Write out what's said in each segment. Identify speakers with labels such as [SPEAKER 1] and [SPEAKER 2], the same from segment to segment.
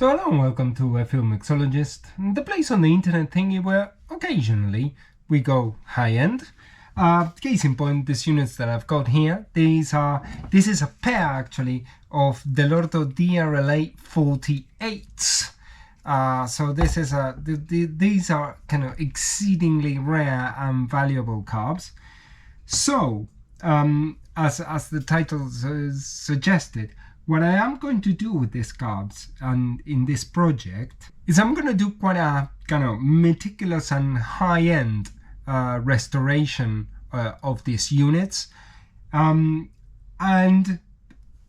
[SPEAKER 1] So hello and welcome to a Film Mixologist, the place on the internet thingy where occasionally we go high-end. Case in point, these units that I've got here, this is a pair actually of Dellorto DRLA 48s. So this is these are kind of exceedingly rare and valuable carbs. So as the title suggested, what I am going to do with these carbs and in this project is I'm going to do quite a kind of meticulous and high-end restoration of these units, and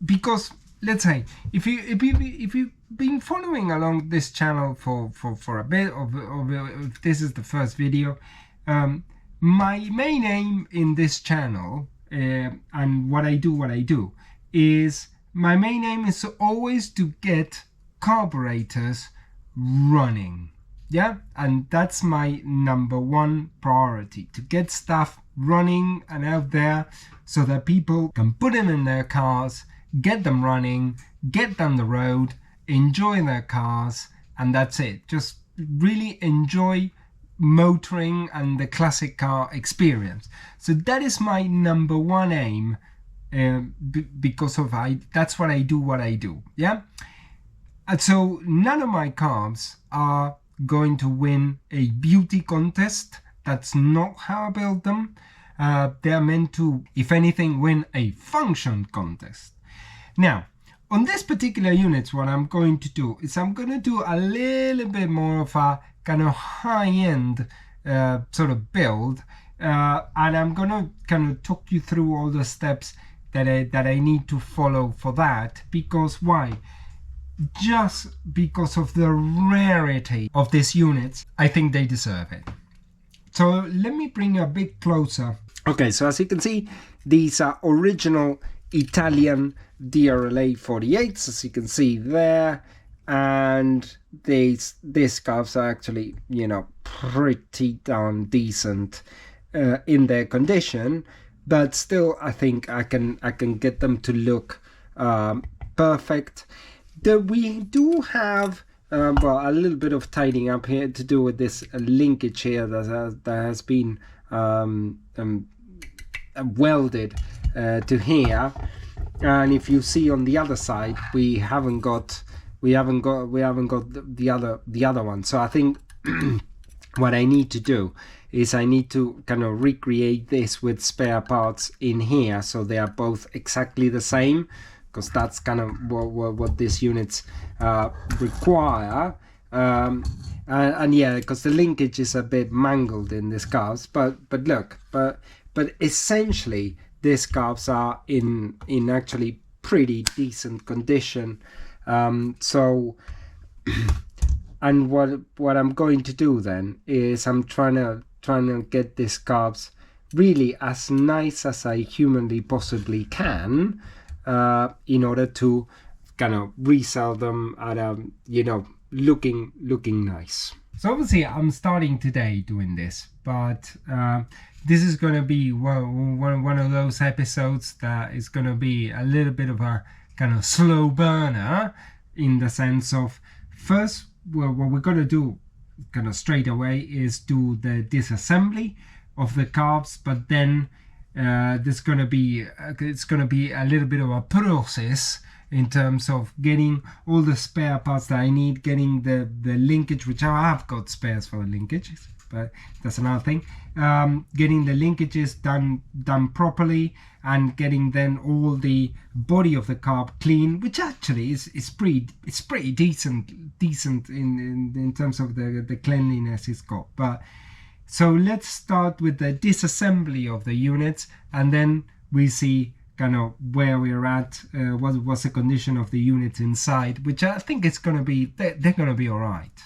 [SPEAKER 1] because let's say if you've been following along this channel for a bit, if this is the first video, my main aim in this channel and what I do is my main aim is always to get carburetors running, yeah, and that's my number one priority, to get stuff running and out there so that people can put them in their cars, get them running, get down the road, enjoy their cars, and that's it. Just really enjoy motoring and the classic car experience. So that is my number one aim. Because of that's what I do, yeah. And so none of my carbs are going to win a beauty contest. That's not how I build them. They are meant to, if anything, win a function contest. Now on this particular unit, what I'm going to do is I'm going to do a little bit more of a kind of high-end sort of build, and I'm going to kind of talk you through all the steps that I need to follow for that. Because why? Just because of the rarity of these units, I think they deserve it. So let me bring you a bit closer. Okay, so as you can see, these are original Italian DRLA 48s, as you can see there, and these carbs are actually, you know, pretty darn decent in their condition. But still, I think I can get them to look perfect. We do have well, a little bit of tidying up here to do with this linkage here that has been welded to here. And if you see on the other side, we haven't got the other one. So I think what I need to do is I need to kind of recreate this with spare parts in here so they are both exactly the same, because that's kind of what these units require. And yeah, because the linkage is a bit mangled in these carbs, but look, but essentially these carbs are in actually pretty decent condition. So and what I'm going to do then is I'm trying to get these carbs really as nice as I humanly possibly can, in order to kind of resell them at you know, looking nice. So obviously I'm starting today doing this, but this is going to be one of those episodes that is going to be a little bit of a kind of slow burner, in the sense of, first, well, what we're going to do kind of straight away is do the disassembly of the carbs, but then it's going to be a little bit of a process in terms of getting all the spare parts that I need, getting the linkage, which I have got spares for the linkages, but that's another thing. Getting the linkages done properly, and getting then all the body of the carb clean, which actually is pretty decent in terms of the cleanliness it's got. But so let's start with the disassembly of the units, and then we see kind of where we're at, what's the condition of the units inside, which I think it's going to be, they're going to be all right.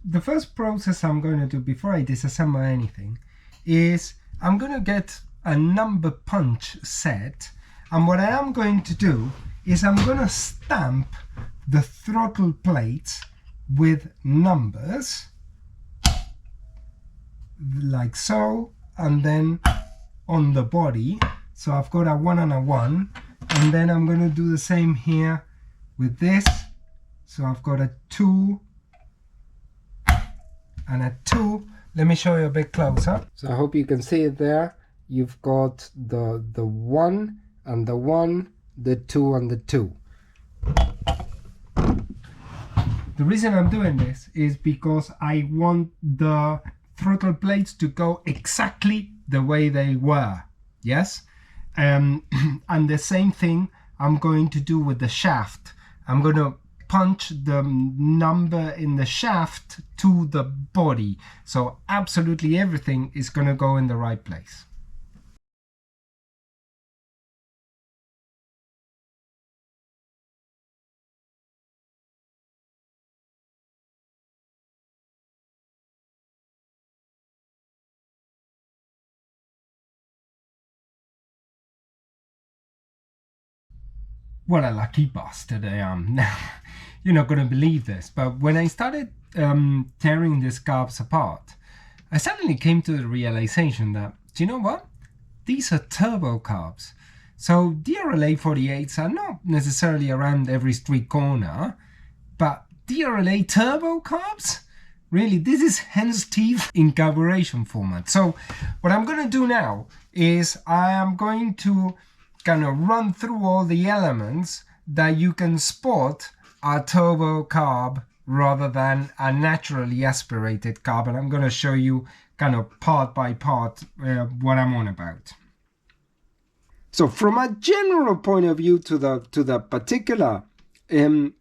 [SPEAKER 1] The first process I'm going to do before I disassemble anything is I'm going to get a number punch set, and what I am going to do is I'm going to stamp the throttle plates with numbers like so, and then on the body, so I've got a 1 and a 1, and then I'm going to do the same here with this So I've got a 2 and a 2. Let me show you a bit closer. So I hope you can see it there. You've got the 1 and the 1, the 2 and the 2. The reason I'm doing this is because I want the throttle plates to go exactly the way they were. Yes? And the same thing I'm going to do with the shaft. I'm going to punch the number in the shaft to the body. So absolutely everything is going to go in the right place. What a lucky bastard I am. Now, you're not going to believe this, but when I started tearing these carbs apart, I suddenly came to the realization that, do you know what? These are turbo carbs. So DRLA 48s are not necessarily around every street corner, but DRLA turbo carbs? Really, this is hen's teeth in carburation format. So what I'm going to do now is I am going to kind of run through all the elements that you can spot a turbo carb rather than a naturally aspirated carb, and I'm going to show you kind of part by part what I'm on about. So from a general point of view to the particular, the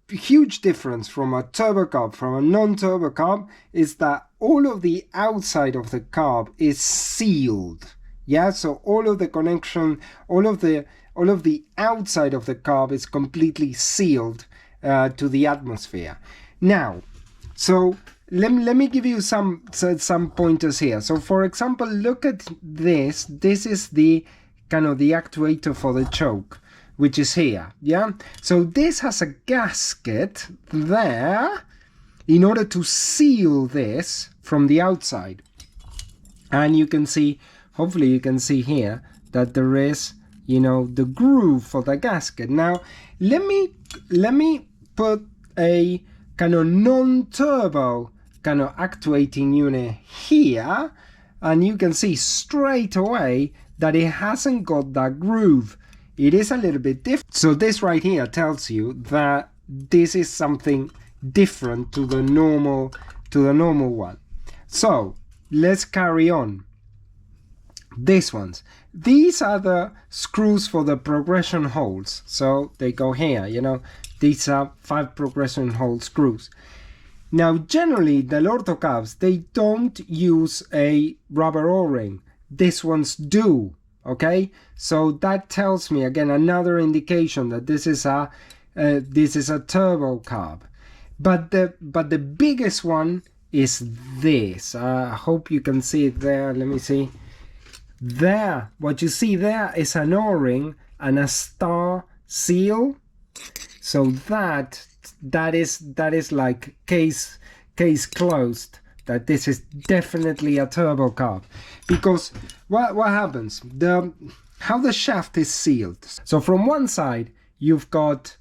[SPEAKER 1] huge difference from a turbo carb from a non-turbo carb is that all of the outside of the carb is sealed. Yeah, so all of the connection, all of the outside of the carb is completely sealed to the atmosphere. Now, so let me give you some pointers here. So for example, look at this. This is the kind of the actuator for the choke, which is here. Yeah, so this has a gasket there in order to seal this from the outside, and you can see. Hopefully you can see here that there is, you know, the groove for the gasket. Now, let me put a kind of non-turbo kind of actuating unit here, and you can see straight away that it hasn't got that groove. It is a little bit different. So this right here tells you that this is something different to the normal one. So let's carry on. These ones, these are the screws for the progression holes, so they go here, you know, these are 5 progression hole screws. Now generally the Dellorto carbs, they don't use a rubber o-ring. These ones do. Okay, so that tells me again another indication that this is a turbo carb. But the biggest one is this. I hope you can see it there. Let me see. There, what you see there is an o-ring and a star seal. So that is like case closed, that this is definitely a turbo carb. Because what happens, how the shaft is sealed. So from one side you've got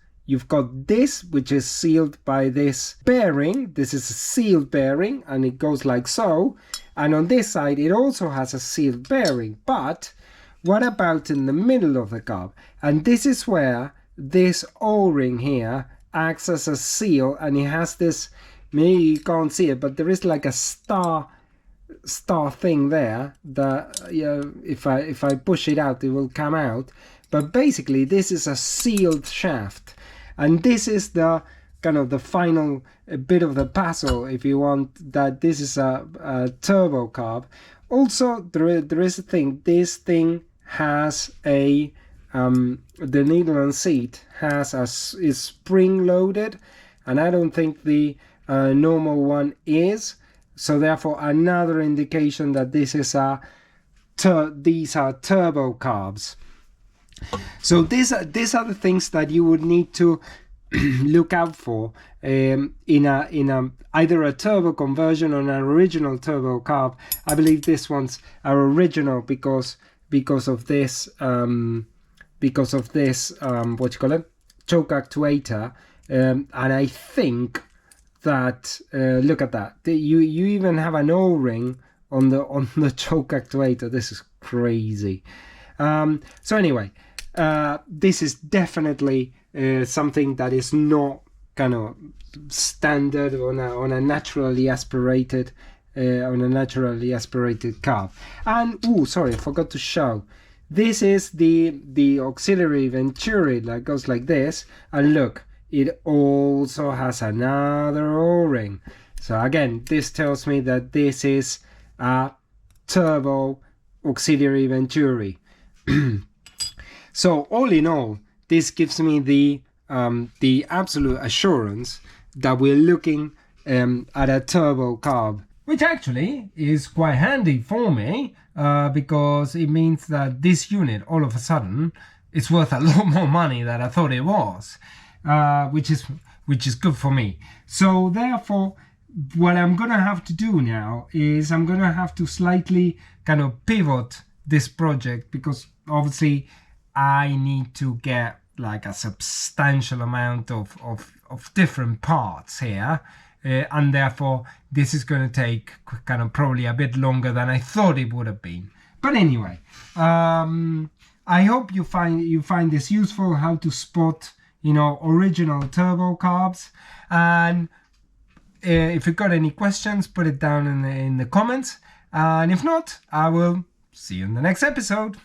[SPEAKER 1] this, which is sealed by this bearing. This is a sealed bearing and it goes like so. And on this side it also has a sealed bearing. But what about in the middle of the carb? And this is where this o-ring here acts as a seal, and it has this, maybe you can't see it, but there is like a star thing there that, you know, if I push it out it will come out. But basically this is a sealed shaft, and this is the kind of the final bit of the puzzle, if you want, that this is a turbo carb. Also there is a thing, this thing has a the needle and seat is spring loaded, and I don't think the normal one is. So therefore another indication that this is these are turbo carbs. So these are the things that you would need to look out for in either a turbo conversion or an original turbo carb. I believe these ones are original because of this what you call it, choke actuator, and I think that look at that, you even have an O-ring on the choke actuator. This is crazy. So anyway, this is definitely something that is not kind of standard on a naturally aspirated carb. And sorry, I forgot to show. This is the auxiliary venturi that goes like this, and look, it also has another O-ring. So again, this tells me that this is a turbo auxiliary venturi. So all in all, this gives me the absolute assurance that we're looking at a turbo carb, which actually is quite handy for me, because it means that this unit all of a sudden is worth a lot more money than I thought it was, which is good for me. So therefore, what I'm gonna have to do now is I'm gonna have to slightly kind of pivot this project, because obviously I need to get like a substantial amount of different parts here, and therefore this is going to take kind of probably a bit longer than I thought it would have been. But anyway, I hope you find this useful, how to spot, you know, original turbo carbs. And if you've got any questions, put it down in the comments, and if not, I will see you in the next episode.